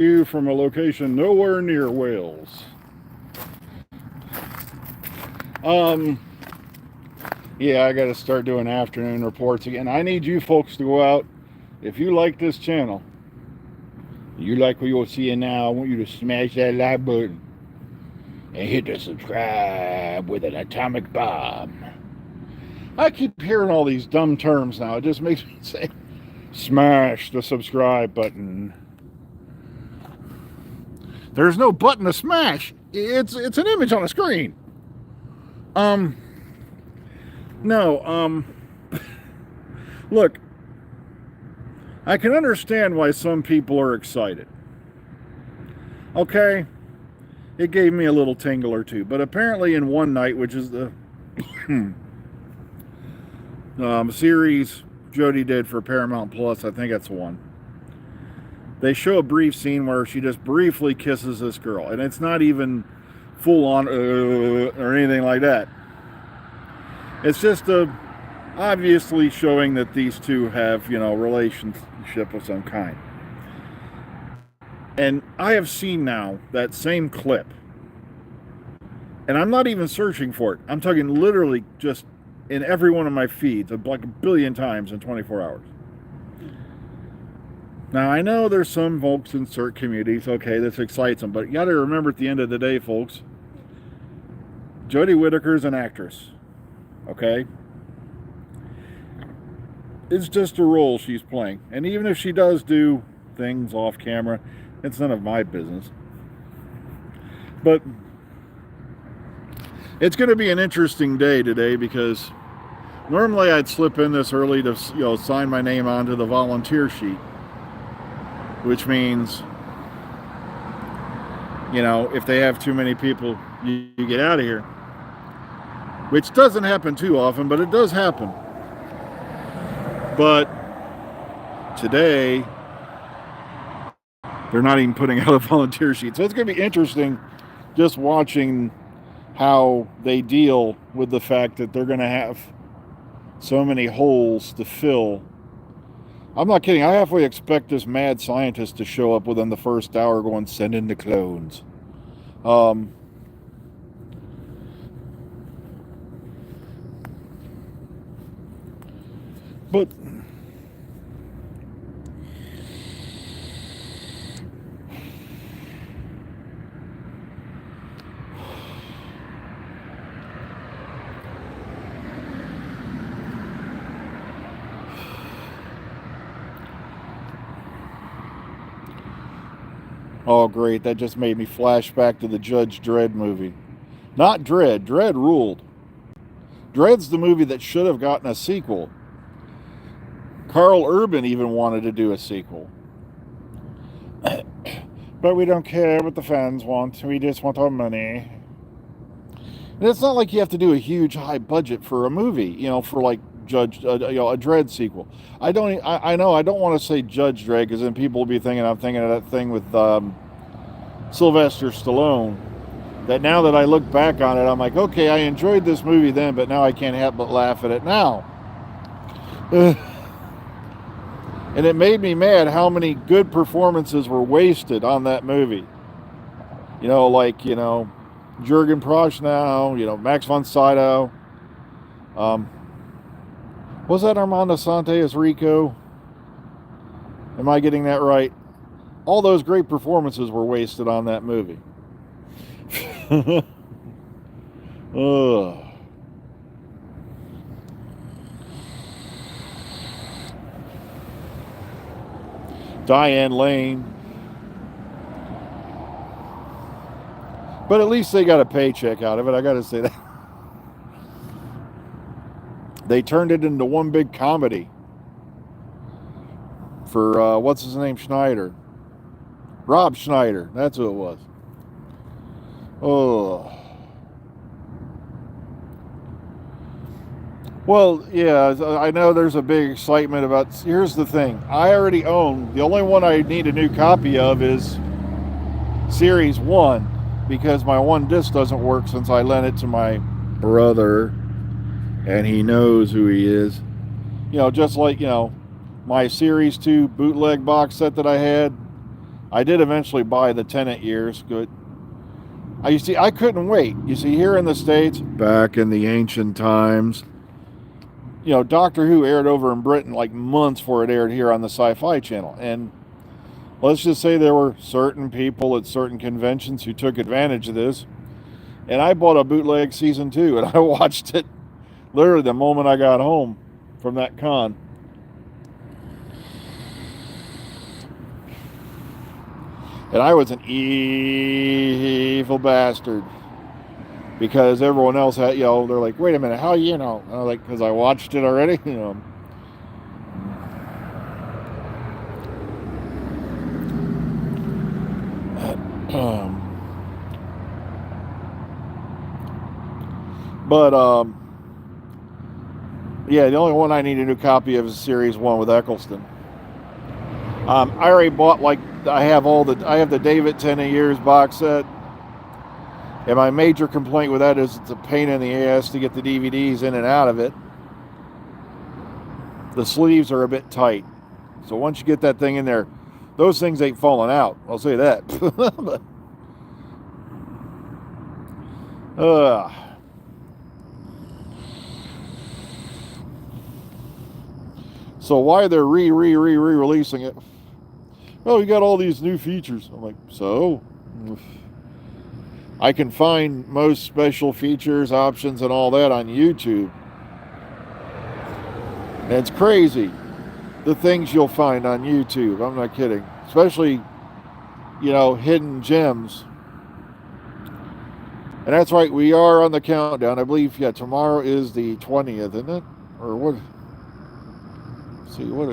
you from a location nowhere near Wales. Um, yeah, I got to start doing afternoon reports again. I need you folks to go out. If you like this channel, you like what you're seeing now, I want you to smash that like button and hit the subscribe with an atomic bomb. I keep hearing all these dumb terms now. It just makes me say, smash the subscribe button. There's no button to smash. It's an image on a screen. No, look, I can understand why some people are excited. Okay, it gave me a little tingle or two, but apparently in one night, which is the series Jodie did for Paramount Plus, I think that's the one. They show a brief scene where she just briefly kisses this girl, and it's not even full on or anything like that. It's just obviously showing that these two have, relationship of some kind. And I have seen now that same clip, and I'm not even searching for it. I'm talking literally just in every one of my feeds, like a billion times in 24 hours. Now, I know there's some folks in certain communities, okay, this excites them, but you got to remember at the end of the day, folks, Jodie Whittaker is an actress, okay? It's just a role she's playing. And even if she does do things off camera, it's none of my business. But it's going to be an interesting day today because normally I'd slip in this early to, sign my name onto the volunteer sheet. Which means, if they have too many people, you get out of here. Which doesn't happen too often, but it does happen. But today, they're not even putting out a volunteer sheet. So it's going to be interesting just watching how they deal with the fact that they're going to have so many holes to fill. I'm not kidding. I halfway expect this mad scientist to show up within the first hour going, send in the clones. But oh, great. That just made me flash back to the Judge Dredd movie. Not Dredd. Dredd ruled. Dredd's the movie that should have gotten a sequel. Carl Urban even wanted to do a sequel. But we don't care what the fans want. We just want our money. And it's not like you have to do a huge high budget for a movie, for like a Dredd sequel. I know I don't want to say Judge Dredd because then people will be thinking I'm thinking of that thing with Sylvester Stallone. That now that I look back on it, I'm like, okay, I enjoyed this movie then, but now I can't help but laugh at it now. And it made me mad how many good performances were wasted on that movie. Jürgen Prochnow, Max von Sydow. Was that Armando Sante as Rico? Am I getting that right? All those great performances were wasted on that movie. Ugh. Diane Lane. But at least they got a paycheck out of it, I gotta say that. They turned it into one big comedy for, what's his name, Schneider. Rob Schneider, that's who it was. Oh. Well, yeah, I know there's a big excitement about... Here's the thing. I already own... The only one I need a new copy of is Series 1, because my one disc doesn't work since I lent it to my brother, and he knows who he is. Just like, my Series 2 bootleg box set that I had, I did eventually buy the Tennant years. Good. You see, I couldn't wait. You see, here in the States, back in the ancient times, Doctor Who aired over in Britain like months before it aired here on the Sci-Fi Channel. And let's just say there were certain people at certain conventions who took advantage of this. And I bought a bootleg season 2, and I watched it literally the moment I got home from that con. And I was an evil bastard. Because everyone else had, they're like, wait a minute, how you know? And I was like, because I watched it already, But, yeah, the only one I need a new copy of is Series 1 with Eccleston. I already bought, I have the David Tennant Years box set. And my major complaint with that is it's a pain in the ass to get the DVDs in and out of it. The sleeves are a bit tight. So once you get that thing in there, those things ain't falling out. I'll say that. So why they're re-releasing it? Oh, you got all these new features. I'm like, so? I can find most special features, options, and all that on YouTube. And it's crazy, the things you'll find on YouTube. I'm not kidding. Especially, hidden gems. And that's right, we are on the countdown. I believe, tomorrow is the 20th, isn't it? Or what? Let's see, what?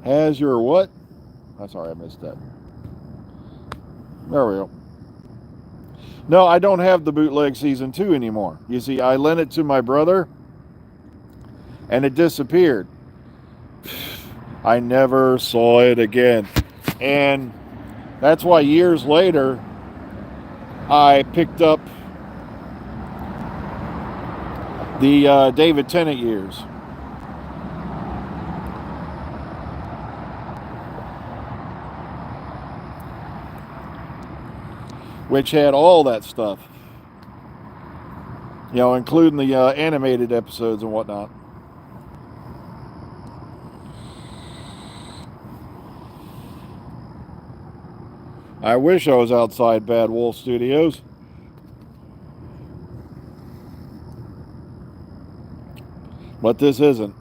Has your what? I'm sorry, I missed that. There we go. No, I don't have the bootleg season 2 anymore. You see, I lent it to my brother, and it disappeared. I never saw it again. And that's why years later, I picked up the David Tennant years. Which had all that stuff. Including the animated episodes and whatnot. I wish I was outside Bad Wolf Studios. But this isn't.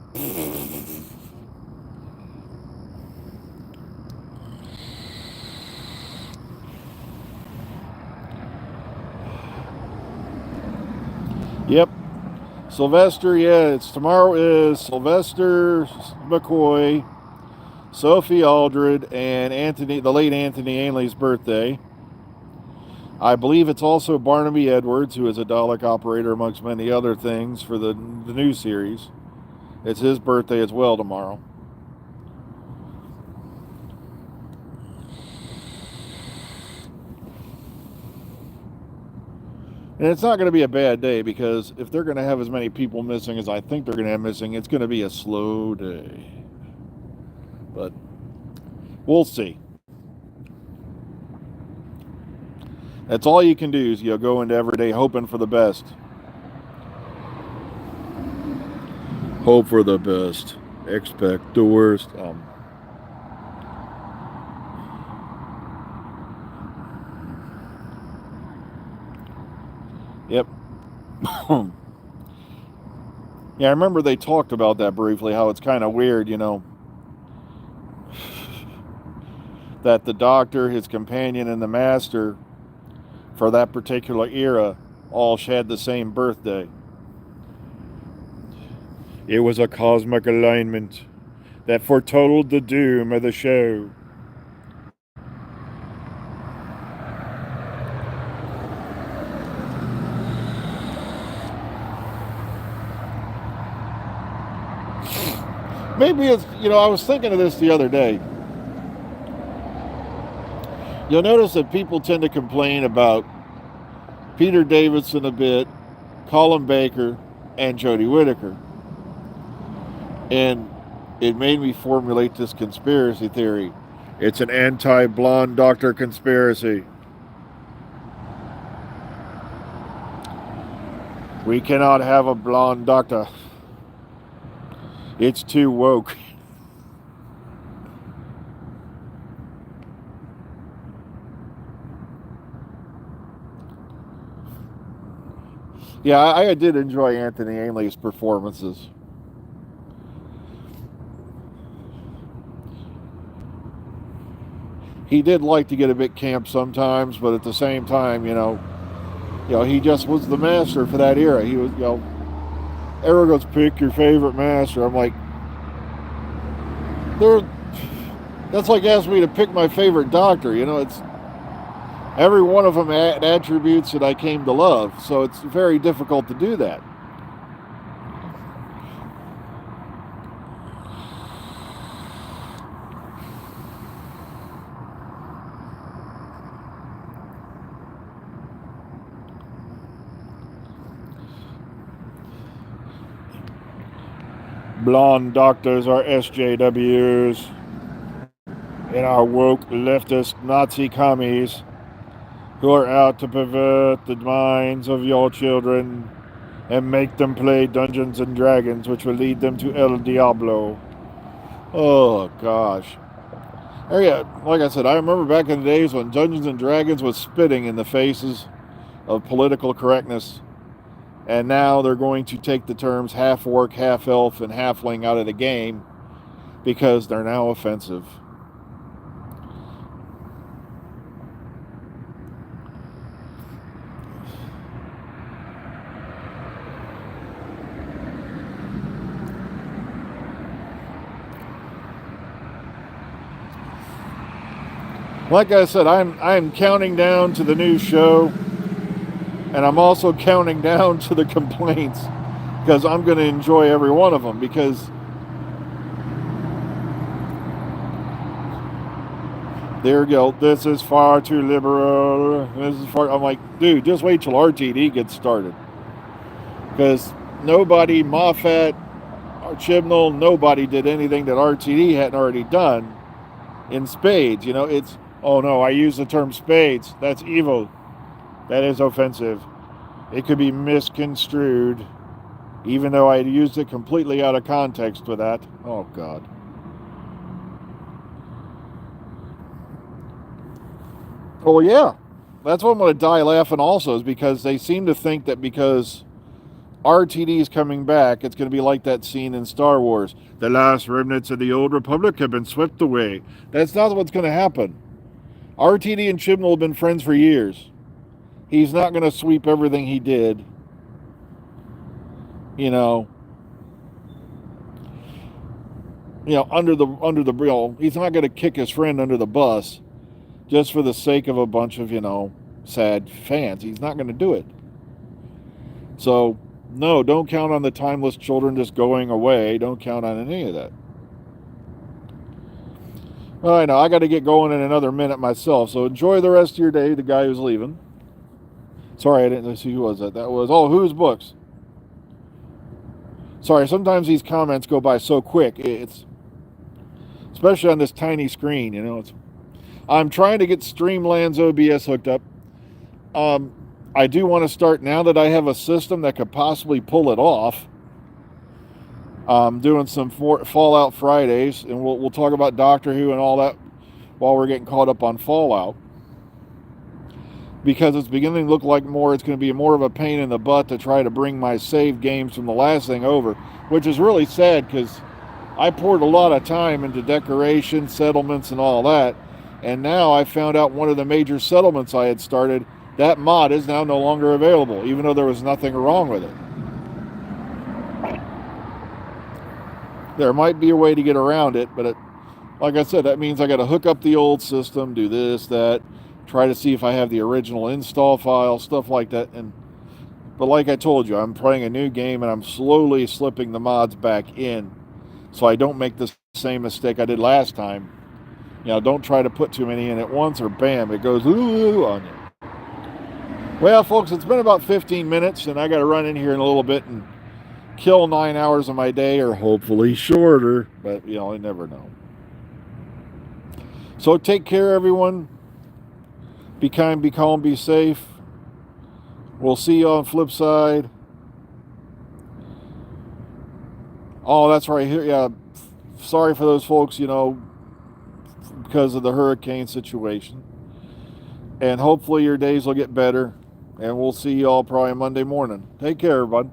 Yep. Sylvester, tomorrow is Sylvester McCoy, Sophie Aldred, and the late Anthony Ainley's birthday. I believe it's also Barnaby Edwards, who is a Dalek operator amongst many other things for the new series. It's his birthday as well tomorrow. And it's not going to be a bad day, because if they're going to have as many people missing as I think they're going to have missing, it's going to be a slow day. But we'll see. That's all you can do is go into every day hoping for the best. Hope for the best. Expect the worst. Yep. Yeah, I remember they talked about that briefly, how it's kind of weird, that the Doctor, his companion, and the Master for that particular era all had the same birthday. It was a cosmic alignment that foretold the doom of the show. Maybe it's, I was thinking of this the other day. You'll notice that people tend to complain about Peter Davidson a bit, Colin Baker, and Jodie Whittaker. And it made me formulate this conspiracy theory. It's an anti-blonde doctor conspiracy. We cannot have a blonde doctor. It's too woke. Yeah, I did enjoy Anthony Ainley's performances. He did like to get a bit camp sometimes, but at the same time, he just was the master for that era. He was, everyone goes, pick your favorite master. I'm like, that's like asking me to pick my favorite doctor. It's every one of them had attributes that I came to love, so it's very difficult to do that. Blonde doctors are SJWs and are woke leftist Nazi commies who are out to pervert the minds of your children and make them play Dungeons and Dragons, which will lead them to El Diablo. Oh, gosh. Oh, yeah, like I said, I remember back in the days when Dungeons and Dragons was spitting in the faces of political correctness. And now they're going to take the terms half orc, half elf, and halfling out of the game because they're now offensive. Like I said, I'm counting down to the new show. And I'm also counting down to the complaints because I'm going to enjoy every one of them because there you go. This is far too liberal. This is far. I'm like, dude, just wait till RTD gets started. Because nobody, Moffat, or Chibnall, nobody did anything that RTD hadn't already done in spades. It's, oh no, I use the term spades. That's evil. That is offensive. It could be misconstrued, even though I used it completely out of context with that. Oh, God. Oh, yeah. That's what I'm going to die laughing also, is because they seem to think that because RTD is coming back, it's going to be like that scene in Star Wars. The last remnants of the old Republic have been swept away. That's not what's going to happen. RTD and Chibnall have been friends for years. He's not going to sweep everything he did. Under the he's not going to kick his friend under the bus just for the sake of a bunch of, sad fans. He's not going to do it. So, no, don't count on the timeless children just going away. Don't count on any of that. Well, I know, I got to get going in another minute myself, so enjoy the rest of your day, the guy who's leaving. Sorry, I didn't see who was that. That was, Who's Books. Sorry, sometimes these comments go by so quick. It's especially on this tiny screen, I'm trying to get Streamland's OBS hooked up. I do want to start, now that I have a system that could possibly pull it off, doing some Fallout Fridays, and we'll talk about Doctor Who and all that while we're getting caught up on Fallout. Because it's beginning to look like it's going to be more of a pain in the butt to try to bring my save games from the last thing over, which is really sad because I poured a lot of time into decoration, settlements, and all that, and now I found out one of the major settlements I had started, that mod is now no longer available, even though there was nothing wrong with it. There might be a way to get around it, but like I said, that means I got to hook up the old system, do this, that, try to see if I have the original install file, stuff like that. But like I told you, I'm playing a new game and I'm slowly slipping the mods back in so I don't make the same mistake I did last time don't try to put too many in at once, or bam, it goes ooh on you. Well, folks, it's been about 15 minutes, and I got to run in here in a little bit and kill 9 hours of my day, or hopefully shorter, but I never know. So take care, everyone. Be kind, be calm, be safe. We'll see you on the flip side. Oh, that's right here. Yeah, sorry for those folks, because of the hurricane situation. And hopefully your days will get better. And we'll see you all probably Monday morning. Take care, everybody.